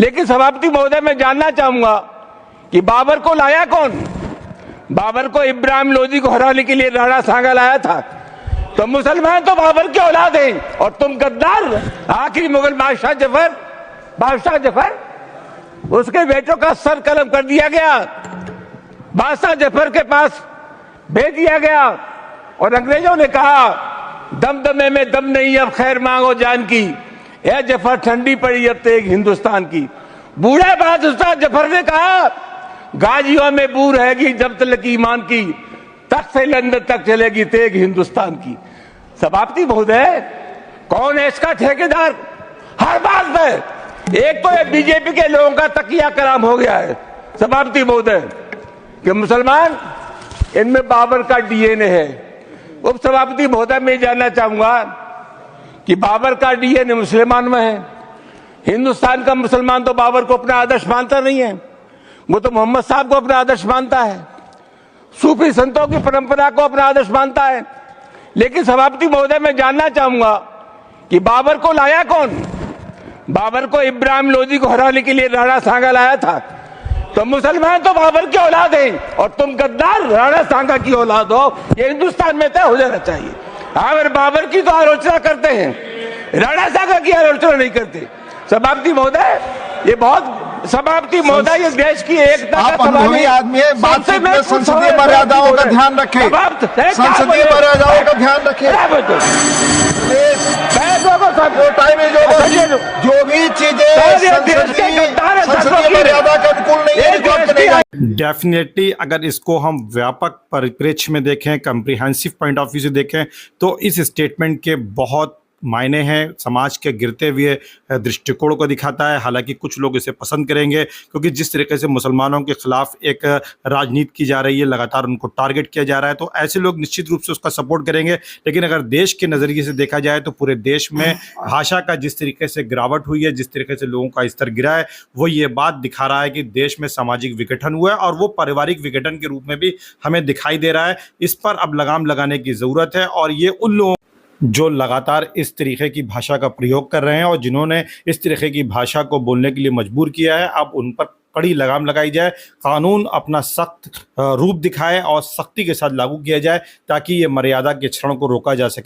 लेकिन सभापति महोदय, मैं जानना चाहूंगा कि बाबर को लाया कौन? बाबर को इब्राहिम लोदी को हराने के लिए राणा सांगा लाया था। तो मुसलमान तो बाबर के औलाद हैं और तुम गद्दार। आखिरी मुगल बादशाह जफर, उसके बेटों का सर कलम कर दिया गया, बादशाह जफर के पास भेज दिया गया और अंग्रेजों ने कहा दमदमे में दम नहीं, अब खैर मांगो जान की। ए जफर, ठंडी पड़ी अब तेग हिंदुस्तान की। बूढ़े बादशाह जफर ने कहा गाजियों में बू रहेगी जब तक ईमान की, तख्त से लंदन तक चलेगी तेग हिंदुस्तान की। सभापति महोदय, कौन है इसका ठेकेदार? हर बात में एक तो ये बीजेपी के लोगों का तकिया कलाम हो गया है सभापति महोदय कि मुसलमान, इनमें बाबर का डीएनए है। उप सभापति महोदय, मैं जानना चाहूंगा कि बाबर का डीएनए मुसलमान में है। हिंदुस्तान का मुसलमान तो बाबर को अपना आदर्श मानता नहीं है, वो तो मोहम्मद साहब को अपना आदर्श मानता है, सूफी संतों की परंपरा को अपना आदर्श मानता है। लेकिन सभापति महोदय, मैं जानना चाहूंगा कि बाबर को लाया कौन? बाबर को इब्राहिम लोदी को हराने के लिए राणा सांगा लाया था। तो मुसलमान तो बाबर के औलाद हैं और तुम गद्दार राणा सांगा की औलाद हो, ये हिंदुस्तान में तय हो जाना चाहिए। अगर बाबर की तो आलोचना करते हैं, राणा सांगा की आलोचना नहीं करते। सभापति महोदय, ये बहुत सभापति महोदय, ये देश की एकता का सवाल है। आदमी है, बातचीत में संसदीय मर्यादाओं का ध्यान रखें, संसदीय मर्यादाओं का ध्यान रखें। जो भी चीजें संसदीय मर्यादा के अनुकूल नहीं है, डेफिनेटली अगर इसको हम व्यापक परिप्रेक्ष्य में देखें, कम्प्रिहेंसिव पॉइंट ऑफ व्यू से देखें, तो इस स्टेटमेंट के बहुत मायने हैं, समाज के गिरते हुए दृष्टिकोण को दिखाता है। हालांकि कुछ लोग इसे पसंद करेंगे क्योंकि जिस तरीके से मुसलमानों के खिलाफ एक राजनीति की जा रही है, लगातार उनको टारगेट किया जा रहा है, तो ऐसे लोग निश्चित रूप से उसका सपोर्ट करेंगे। लेकिन अगर देश के नज़रिए से देखा जाए तो पूरे देश में भाषा का जिस तरीके से गिरावट हुई है, जिस तरीके से लोगों का स्तर गिरा है, वो ये बात दिखा रहा है कि देश में सामाजिक विघटन हुआ है और वो पारिवारिक विघटन के रूप में भी हमें दिखाई दे रहा है। इस पर अब लगाम लगाने की ज़रूरत है और ये उन लोगों जो लगातार इस तरीके की भाषा का प्रयोग कर रहे हैं और जिन्होंने इस तरीके की भाषा को बोलने के लिए मजबूर किया है, अब उन पर कड़ी लगाम लगाई जाए, कानून अपना सख्त रूप दिखाए और सख्ती के साथ लागू किया जाए ताकि ये मर्यादा के क्षरण को रोका जा सके।